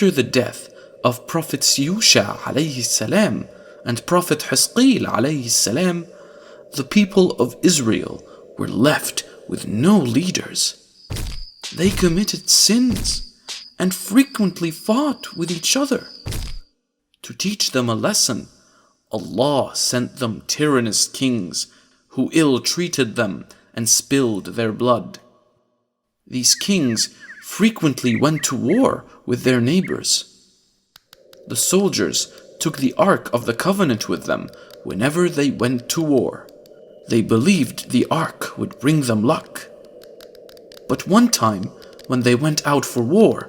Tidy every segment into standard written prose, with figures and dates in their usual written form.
after the death of Prophets Yusha alayhi salam and Prophet Hisqeel alayhi salam, the people of Israel were left with no leaders. They committed sins and frequently fought with each other. To teach them a lesson, Allah sent them tyrannous kings who ill-treated them and spilled their blood. These kings frequently went to war with their neighbors. The soldiers took the Ark of the Covenant with them whenever they went to war. They believed the Ark would bring them luck. But one time, when they went out for war,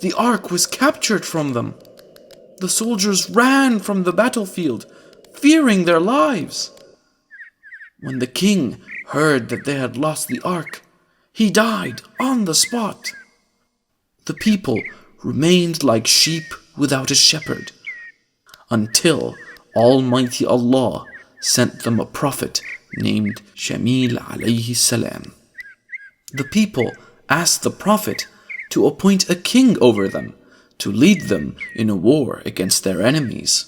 the Ark was captured from them. The soldiers ran from the battlefield, fearing their lives. When the king heard that they had lost the Ark, he died on the spot. The people remained like sheep without a shepherd, until Almighty Allah sent them a prophet named Shammil alayhi salam. The people asked the prophet to appoint a king over them, to lead them in a war against their enemies.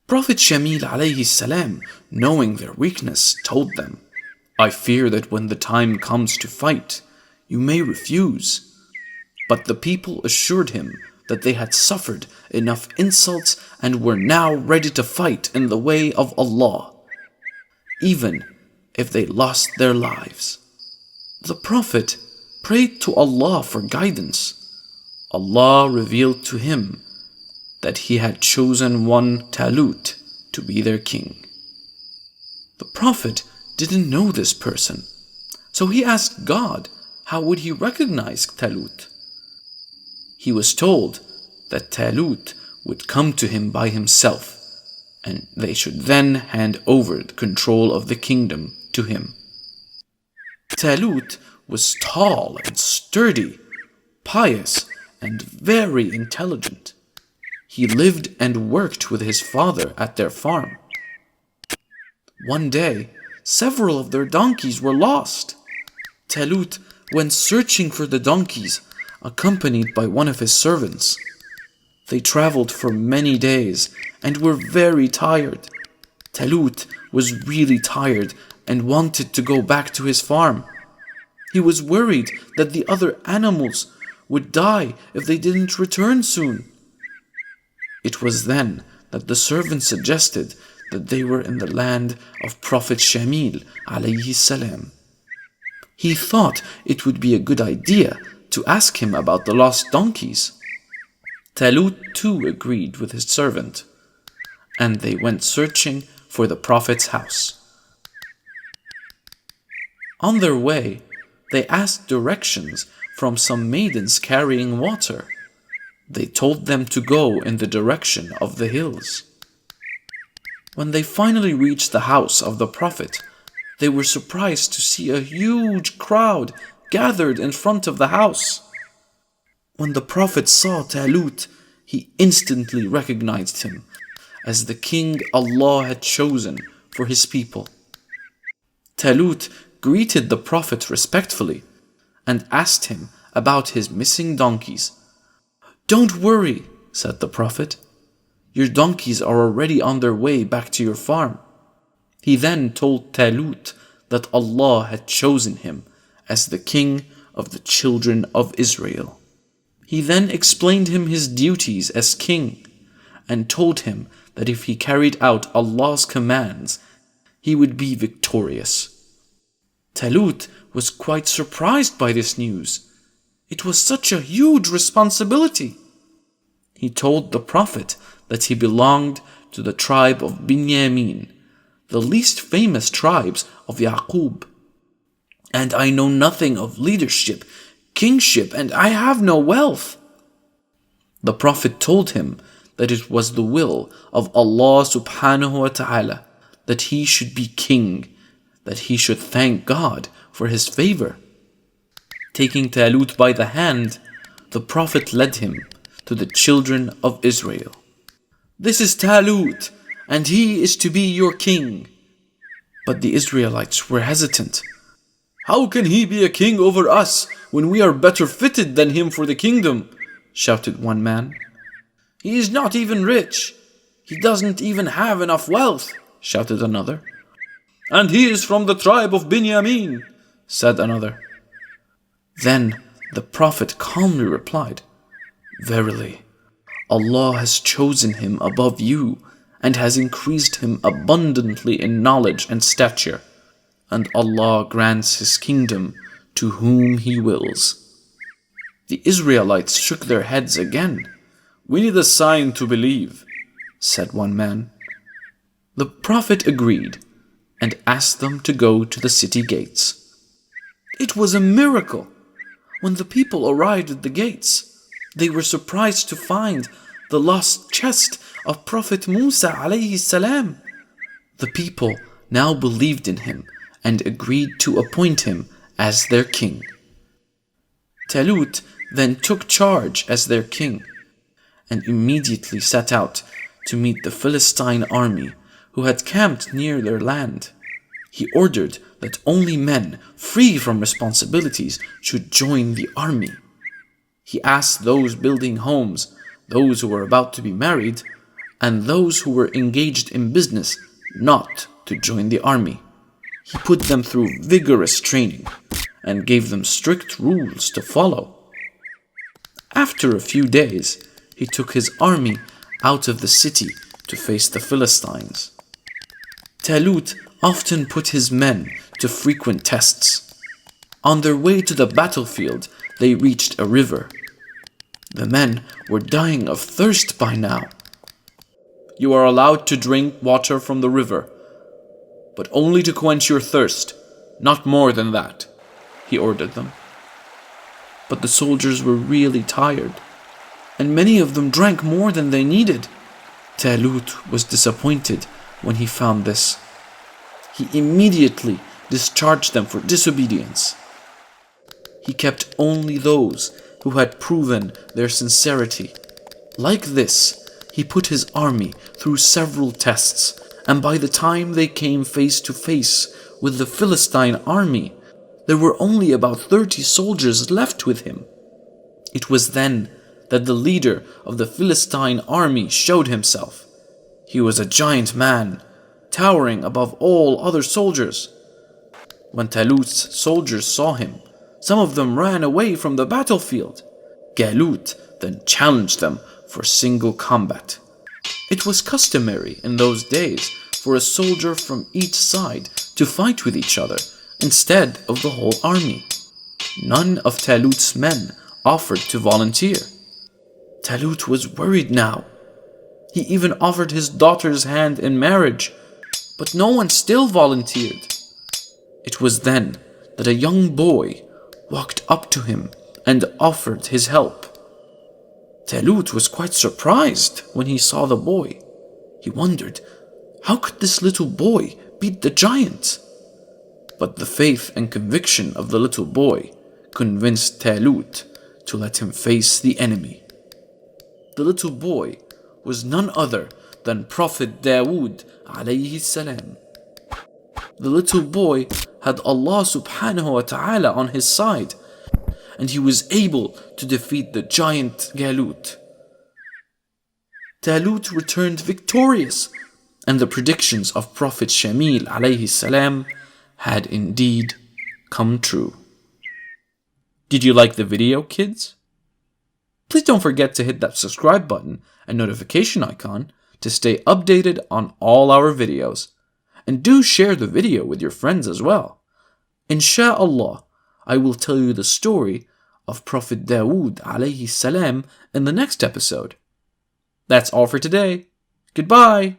Prophet Shammil alayhi salam, knowing their weakness, told them, "I fear that when the time comes to fight, you may refuse." But the people assured him that they had suffered enough insults and were now ready to fight in the way of Allah, even if they lost their lives. The Prophet prayed to Allah for guidance. Allah revealed to him that he had chosen one Talut to be their king. The Prophet didn't know this person, so he asked God how would he recognize Talut. He was told that Talut would come to him by himself, and they should then hand over the control of the kingdom to him. Talut was tall and sturdy, pious and very intelligent. He lived and worked with his father at their farm. One day, several of their donkeys were lost. Talut went searching for the donkeys, accompanied by one of his servants. They traveled for many days and were very tired. Talut was really tired and wanted to go back to his farm. He was worried that the other animals would die if they didn't return soon. It was then that the servant suggested that they were in the land of Prophet Shammil alayhi salam. He thought it would be a good idea to ask him about the lost donkeys. Talut too agreed with his servant, and they went searching for the Prophet's house. On their way, they asked directions from some maidens carrying water. They told them to go in the direction of the hills. When they finally reached the house of the Prophet, they were surprised to see a huge crowd gathered in front of the house. When the Prophet saw Talut, he instantly recognized him as the king Allah had chosen for his people. Talut greeted the Prophet respectfully and asked him about his missing donkeys. "Don't worry," said the Prophet. "Your donkeys are already on their way back to your farm." He then told Talut that Allah had chosen him as the king of the children of Israel. He then explained him his duties as king and told him that if he carried out Allah's commands, he would be victorious. Talut was quite surprised by this news. It was such a huge responsibility. He told the Prophet that he belonged to the tribe of Binyamin, the least famous tribes of Yaqub. "And I know nothing of leadership, kingship, and I have no wealth." The Prophet told him that it was the will of Allah subhanahu wa ta'ala that he should be king, that he should thank God for his favor. Taking Talut by the hand, the Prophet led him to the children of Israel. "This is Talut, and he is to be your king." But the Israelites were hesitant. "How can he be a king over us when we are better fitted than him for the kingdom? shouted one man. He is not even rich. He doesn't even have enough wealth, shouted another. And he is from the tribe of Binyamin, said another. Then the Prophet calmly replied, Verily, Allah has chosen him above you and has increased him abundantly in knowledge and stature, and Allah grants His kingdom to whom He wills. The Israelites shook their heads again. We need a sign to believe, said one man. The Prophet agreed and asked them to go to the city gates. It was a miracle. When the people arrived at the gates, they were surprised to find the lost chest of Prophet Musa alayhi salam. The people now believed in him and agreed to appoint him as their king. Talut then took charge as their king and immediately set out to meet the Philistine army who had camped near their land. He ordered that only men free from responsibilities should join the army. He asked those building homes, those who were about to be married, and those who were engaged in business not to join the army. He put them through vigorous training and gave them strict rules to follow. After a few days, he took his army out of the city to face the Philistines. Talut often put his men to frequent tests. On their way to the battlefield, they reached a river. The men were dying of thirst by now. You are allowed to drink water from the river, but only to quench your thirst, not more than that, he ordered them. But the soldiers were really tired, and many of them drank more than they needed. Talut was disappointed when he found this. He immediately discharged them for disobedience. He kept only those who had proven their sincerity. Like this, he put his army through several tests, and by the time they came face to face with the Philistine army, there were only about 30 soldiers left with him. It was then that the leader of the Philistine army showed himself. He was a giant man, towering above all other soldiers. When Talut's soldiers saw him, some of them ran away from the battlefield. Talut then challenged them for single combat. It was customary in those days for a soldier from each side to fight with each other instead of the whole army. None of Talut's men offered to volunteer. Talut was worried now. He even offered his daughter's hand in marriage, but no one still volunteered. It was then that a young boy walked up to him and offered his help. Talut was quite surprised when he saw the boy. He wondered, how could this little boy beat the giant? But the faith and conviction of the little boy convinced Talut to let him face the enemy. The little boy was none other than Prophet Dawood alayhi salam. The little boy had Allah subhanahu wa ta'ala on his side, and he was able to defeat the giant Talut. Talut returned victorious, and the predictions of Prophet Shammil alayhi salam had indeed come true. Did you like the video, kids? Please don't forget to hit that subscribe button and notification icon to stay updated on all our videos. And do share the video with your friends as well. Insha'Allah, I will tell you the story of Prophet Dawood alayhi salam in the next episode. That's all for today. Goodbye.